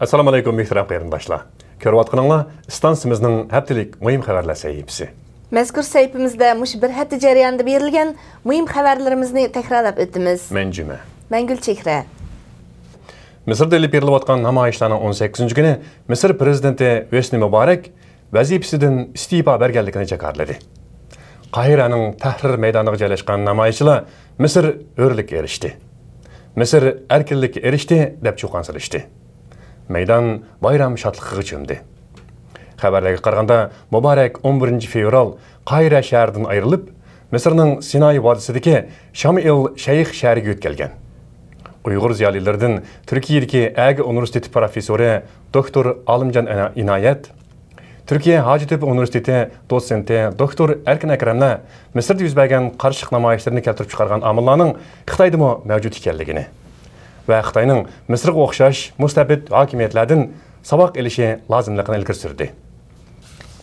Assalamu alaykum muhtaram qarindoshlar. Ko'rayotganinglar stansimizning haftalik muhim xabarlar sahifasi. Mazkur sayfimizda mush bir hafta jarayonida berilgan muhim xabarlarimizni takrorlab o'tamiz. Men Juma. Men Gulchehra. Misrda olib berilayotgan namoyishlarning 18-kuni Misr prezidenti Hosni Muborak vazifasidan iste'fo berganligini jakarladi. Qohiraning Tahrir maydoniga joylashgan namoyishchilar Misr o'rlik erishdi. Misr erkinlikka erishdi deb cho'qinsilishdi. Meydan bayram şadlıqıga çömdü. Xabarlarga qaraganda Muborak 11 fevral Qohira shahridan ayrilib, Misrning Sinay vodisidagi Shamil Shayx shahriga o'tkalgan. Uyg'ur ziyolilaridan Turkiyadagi Aga universiteti professori doktor Alimjon Inoyat, Turkiya Hacettepe universiteti dosenti doktor Erkin Akramlar Misrda yuz bergan qarshilik namoyishlarini keltirib chiqargan omillarning Xitoydami mavjud ekanligini va Xitoyning Misrga o'xshash mustabid hokimiyatlardan saboq elishi lozimligini ilgari surdi.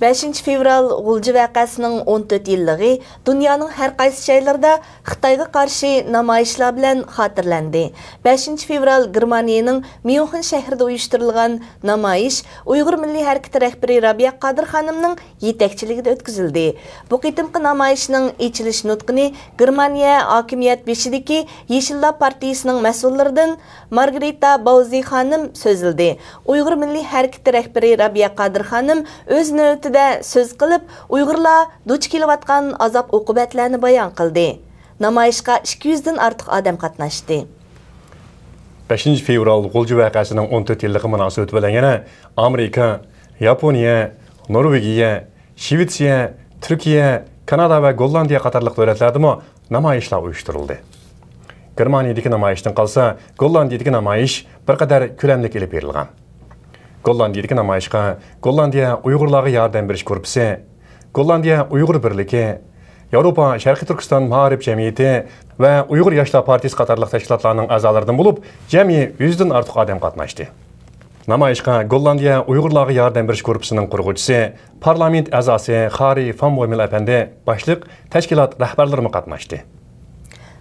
5 fevral G'ulji vaqasining 14 yilligi dunyoning har qaysi joylarida Xitoyga qarshi namoyishlar bilan xotirlandi. 5 fevral Germaniyaning Myunxen shahrida uyushtirilgan namoyish Uyg'ur milliy harakati rahbari Rabiya Qodir xonimning yetakchiligida o'tkazildi. Bu qitimqi namoyishning ochilish nutqini Germaniya hokimiyat beshidagi Yeshillar partiyasining mas'ullaridan Margarita Bauzi xonim so'zildi. Uyg'ur milliy harakati rahbari Rabiya Qodir xonim o'zini söz qilib, Uyg'urlar duch kelayotgan azob uqubatlarni bayon qildi. Namoyishga 200 dan ortiq odam qatnashdi. 5 fevral G'ulji vaqasining 14 yilligi munosabati bilan yana Amerika, Yaponiya, Norvegiya, Shvetsiya, Turkiya, Kanada va Gollandiya qatorliq davlatlarda namoyishlar uyushtirildi. Germaniyadagi namoyishdan qolsa, Gollandiyadagi namoyish bir qadar ko'lamli kelib berilgan. Gollandiyadagi namoyishga Gollandiya Uyg'urlarga yordam berish korpusi, Gollandiya Uyg'ur birligi, Yevropa Sharqiy Turkiston ma'arif jamiyati va Uyg'ur yoshlar partiyasi qatorliq tashkilotlarning a'zolaridan bo'lib, jami 100 dan ortiq odam qatnashdi. Namoyishga Gollandiya Uyg'urlarga yordam berish korpusining qurg'uvchisi, parlament a'zosi Xari Fanboymil apandi boshliq tashkilot rahbarlari qatnashdi.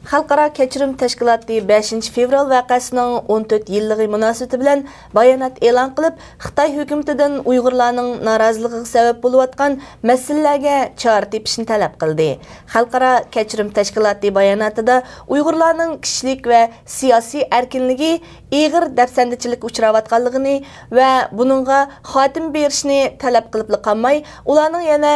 Xalqaro kechirim tashkiloti 5 fevral vaqasining 14 yilligi munosabati bilan bayonot e'lon qilib, Xitoy hukumatidan Uyg'urlarning noroziligiga sabab bo'layotgan masalalarga chora tepishni talab qildi. Xalqaro kechirim tashkiloti bayonotida Uyg'urlarning kishilik va siyosiy erkinligi ig'ir dafsandichilikka uchrayotganligini va buningga xotim berishni talab qilib qolmay, ularning yana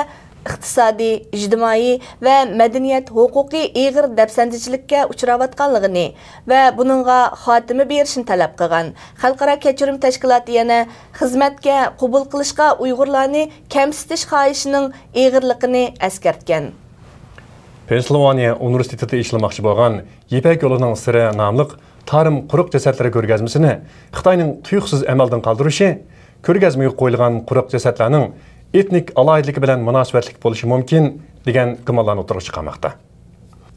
iqtisodiy, ijtimoiy va madaniyat huquqiy ig'ir dafsandichilikka uchrayotganligini va buningga xotimi berishni talab qilgan. Xalqaro kechirim tashkiloti yana xizmatga qabul qilishga Uyg'urlarni kamsitish xohishining ig'irligini eskartgan. Pensilvaniya universitetida ishlamoqchi bo'lgan Ipak yo'lining siri nomli tarim quruq jasadlari ko'rgazmasini Xitoyning tuyuqsiz amaldan qoldirishi ko'rgazmaga qo'yilgan quruq jasadlarning etnik alayidligi bilan munosabatlik bo'lishi mumkin degan gumonlarni o'tirib chiqarmoqda.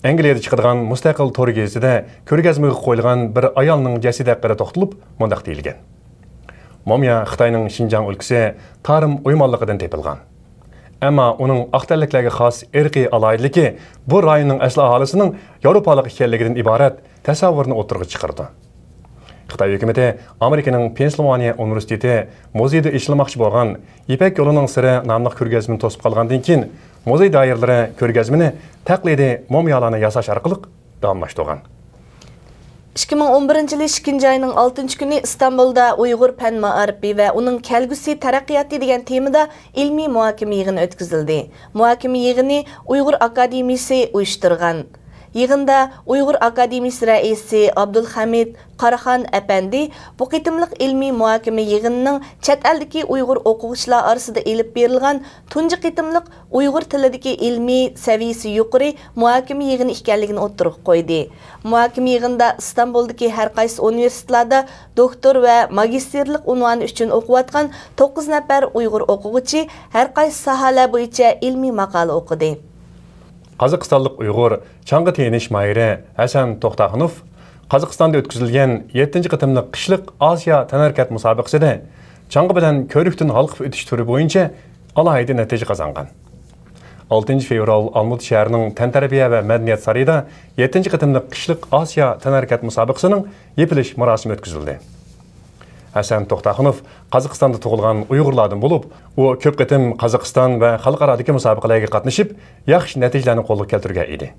Angliyada chiqadigan mustaqil to'ri gazetida ko'rgazmaga qo'yilgan bir ayolning jasadi haqida to'xtalib, mundaq deyilgan. Momiya Xitoyning Xinjiang o'lkasi tarim o'ymonligidan topilgan. Ammo uning aqtalliklarga xos irqiy alayidligi bu rayonning asli aholisining Yevropalik ekanligidan iborat tasavvurni o'tirib chiqardi. Xitoy hukumati Amerikaning Pensilvaniya universiteti muzeyda ishlamoqchi bo'lgan Ipak yo'lining siri nomli ko'rgazmani to'sib qolgandan keyin muzey doiralari ko'rgazmani taqlidiy mumiyolarni yasash orqali davomlashtirgan. 2011 yil 2 oyning 6 kuni Istanbulda Uyg'ur fan ma'arifi va uning kelgusi taraqqiyoti degan temada ilmiy muhokama yig'ini o'tkazildi. Muhokama yig'ini Uyg'ur akademiyasi uyushtirgan. Yig'inda Uyg'ur akademiyasi raisi Abdulhamid Qaraxon apandi bu qitimliq ilmiy muhokama yig'inining chet eldagi Uyg'ur o'quvchilar orasida elib berilgan tunji qitimliq Uyg'ur tilidagi ilmiy saviyasi yuqori muhokama yig'ini ekanligini o'tirib qo'ydi. Muhokama yig'inida Istanbuldagi har qaysi universitetlarda doktor va magisterlik unvoni uchun o'qiyotgan 9 nafar Uyg'ur o'quvchi har qaysi sohalar bo'yicha ilmiy maqola o'qidi. Qozog'istonlik Uyg'ur chang'i tenish mahiri Hasan To'xtaxonov Qozog'istonda o'tkazilgan 7-qitimliq qishliq Osiyo tanarkat musobaqasida chang'i bilan ko'rikdan halqib o'tish turi bo'yicha alohida natija qozongan. 6 fevral Almut shahrining Tantarbiya va madaniyat sarayida 7-qitimliq qishliq Osiyo tanarkat musobaqasining yepilish marosimi o'tkazildi. Hasan To'xtaxunov Qozog'istonda tug'ilgan Uyg'urlardan bo'lib, u ko'p qatim Qozog'iston va xalqarodagi musobaqalarga qatnashib, yaxshi natijalarni qo'lga keltirgan edi.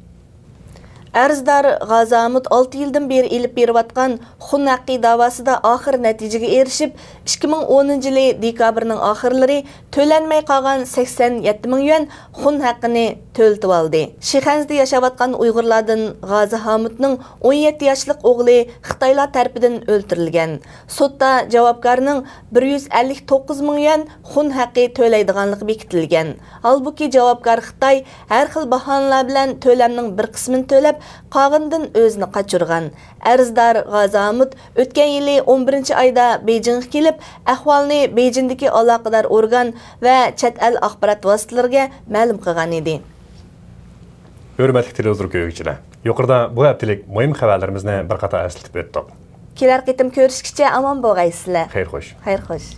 Arzdar G'azamut 6 yildan beri ilib berayotgan xun haqqi davosida oxir natijaga erishib, 2010-yili dekabrning oxirlari to'lanmay qolgan 87 ming yuan xun haqqini to'ltib oldi. Shixanzda yashayotgan Uyg'urlardan G'azahamutning 17 yoshlik o'g'li Xitoylar tarafidan o'ldirilgan. Sudda javobgarning 159 ming yuan xun haqqi to'laydiganligi bekitilgan. Halbuki javobgar Xitoy har xil bahonalar bilan to'lamning bir qismini to'lab qog'indan o'zini qochirgan. Arzdar G'azamut o'tgan yili 11-oyda Beyjingga kelib, ahvolni Beyjingdagi aloqador organ va chet el axborot vositalariga ma'lum qilgan edi. Hurmatli televizor ko'ruvchilar, yuqorida bu haftalik muhim xabarlarimizni bir qator eslatib o'tdik. Kelar qitim ko'rishguncha omon bo'lgaysizlar. Xayr xo'sh. Xayr xo'sh.